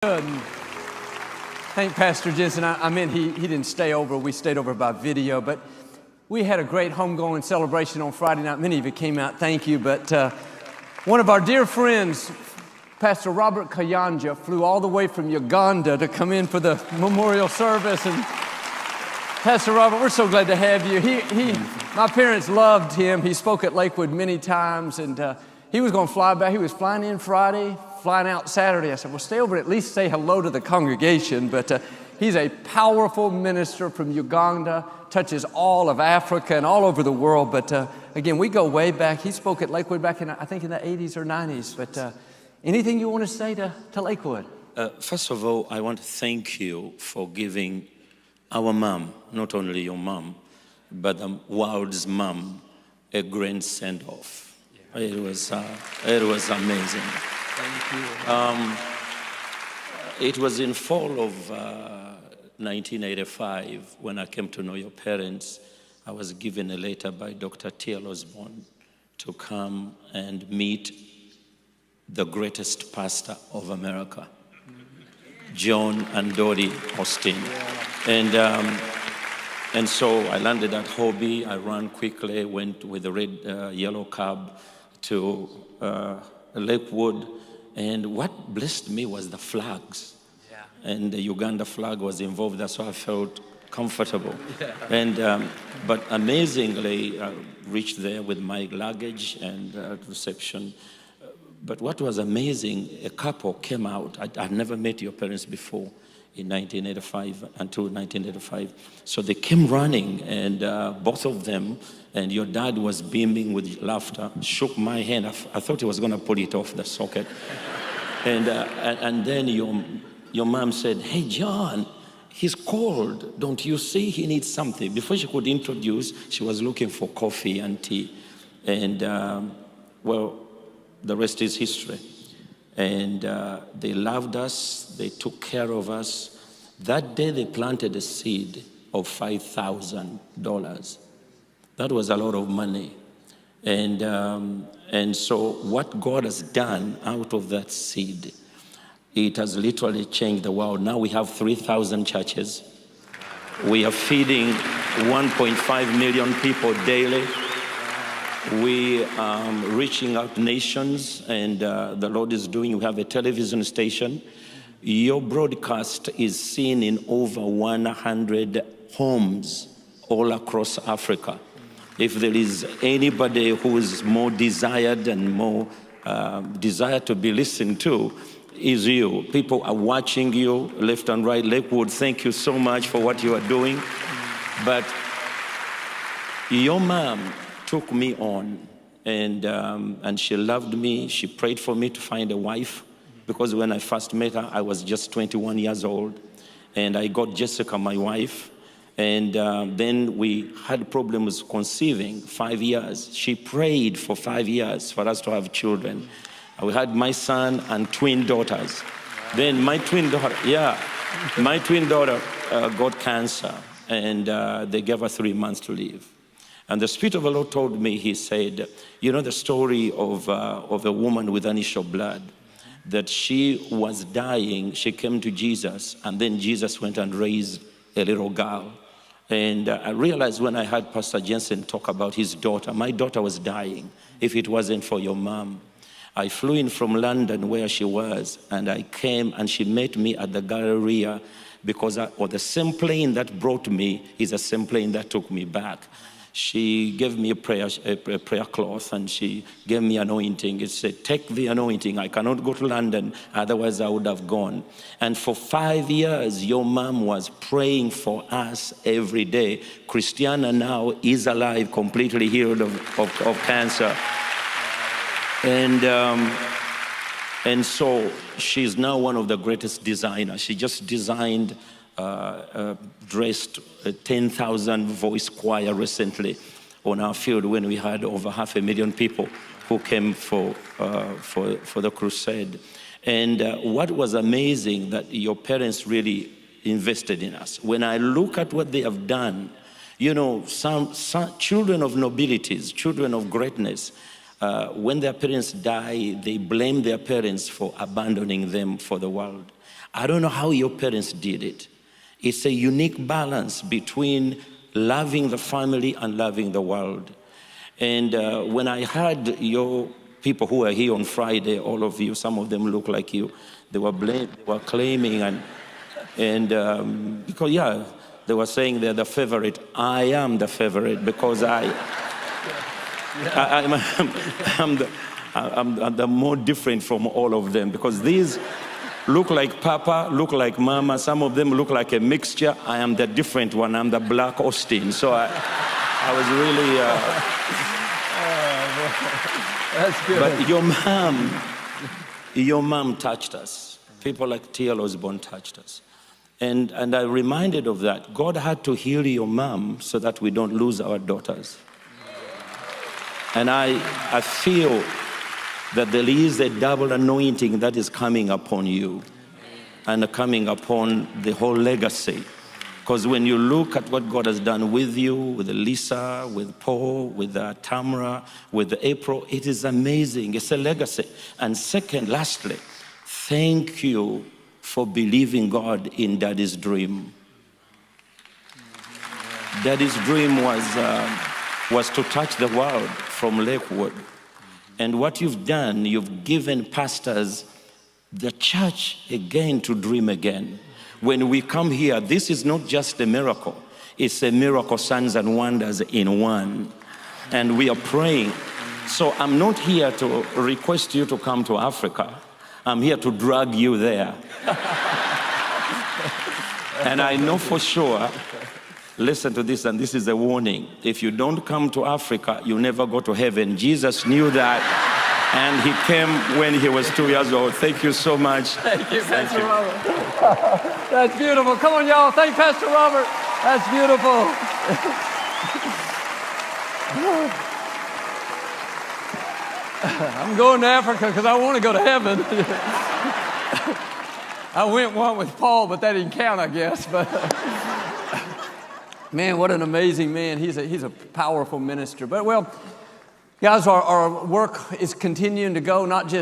Good. Thank Pastor Jensen. I meant he didn't stay over. We stayed over by video, but we had a great homegoing celebration on Friday night. Many of you came out. Thank you. But one of our dear friends, Pastor Robert Kayanja, flew all the way from Uganda to come in for the memorial service. And Pastor Robert, we're so glad to have you. My parents loved him. He spoke at Lakewood many times, and he was going to fly back. He was flying in Friday, flying out Saturday. I said, well, stay over, at least say hello to the congregation. But he's a powerful minister from Uganda, touches all of Africa and all over the world. But again, we go way back. He spoke at Lakewood back in, I think, in the 80s or 90s. But anything you want to say to Lakewood? First of all, I want to thank you for giving our mom, not only your mom, but the world's mom, a grand send-off. Yeah. It was amazing. Thank you. It was in fall of 1985 when I came to know your parents. I was given a letter by Dr. T.L. Osborne to come and meet the greatest pastor of America, John and Dodie Osteen. And so I landed at Hobby. I ran quickly, went with the red yellow cab to Lakewood. And what blessed me was the flags. Yeah. And the Uganda flag was involved. That's why I felt comfortable. Yeah. And but amazingly, I reached there with my luggage and reception. But what was amazing, a couple came out. I'd never met your parents before in 1985, until 1985. So they came running, and both of them, and your dad was beaming with laughter, shook my hand. I thought he was going to pull it off the socket. And then your mom said, hey, John, he's cold. Don't you see he needs something? Before she could introduce, she was looking for coffee and tea. And, well, the rest is history. And they loved us. They took care of us. That day, they planted a seed of $5,000. That was a lot of money. And so what God has done out of that seed, it has literally changed the world. Now we have 3,000 churches. We are feeding 1.5 million people daily. We are reaching out nations, and the Lord is doing. We have a television station. Your broadcast is seen in over 100 homes all across Africa. If there is anybody who is more desired and more desired to be listened to, is you. People are watching you left and right. Lakewood, thank you so much for what you are doing. But your mom took me on, and she loved me. She prayed for me to find a wife, because when I first met her, I was just 21 years old, and I got Jessica, my wife. And then we had problems conceiving, 5 years. She prayed for 5 years for us to have children. We had my son and twin daughters. Then my twin daughter, got cancer, and they gave her 3 months to live. And the Spirit of the Lord told me, he said, you know the story of a woman with an issue of blood, that she was dying, she came to Jesus, and then Jesus went and raised a little girl. And I realized when I heard Pastor Jensen talk about his daughter, my daughter was dying if it wasn't for your mom. I flew in from London where she was, and I came, and she met me at the Galleria, because the same plane that brought me is the same plane that took me back. She gave me a prayer cloth, and she gave me anointing. It said, take the anointing. I cannot go to London, otherwise I would have gone. And for 5 years, your mom was praying for us every day. Christiana now is alive, completely healed of cancer. And so she's now one of the greatest designers. She just designed dressed a 10,000 voice choir recently on our field when we had over 500,000 people who came for the crusade. And what was amazing, that your parents really invested in us. When I look at what they have done, you know, some children of nobilities, children of greatness, when their parents die, they blame their parents for abandoning them for the world. I don't know how your parents did it. It's a unique balance between loving the family and loving the world. And when I heard your people who were here on Friday, all of you, some of them look like you, they were claiming, and because, yeah, they were saying they're the favorite. I am the favorite because I'm the more different from all of them, because these look like Papa, look like Mama. Some of them look like a mixture. I am the different one. I'm the black Osteen. So I was really... That's good. But your mom touched us. People like T.L. Osborne touched us. And I'm reminded of that. God had to heal your mom so that we don't lose our daughters. And I feel that there is a double anointing that is coming upon you and coming upon the whole legacy. Because when you look at what God has done with you, with Lisa, with Paul, with Tamara, with April, it is amazing. It's a legacy. And second, lastly, thank you for believing God in Daddy's dream. Daddy's dream was to touch the world from Lakewood. And what you've done, you've given pastors the church again to dream again. When we come here, this is not just a miracle. It's a miracle, signs and wonders in one. And we are praying. So I'm not here to request you to come to Africa. I'm here to drag you there. And I know for sure, listen to this, and this is a warning. If you don't come to Africa, you'll never go to heaven. Jesus knew that, and he came when he was 2 years old. Thank you so much. Thank you, Pastor Robert. That's beautiful. Come on, y'all. Thank Pastor Robert. That's beautiful. I'm going to Africa because I want to go to heaven. I went one with Paul, but that didn't count, I guess. But man, what an amazing man. He's a powerful minister. But well, guys, our work is continuing to go, not just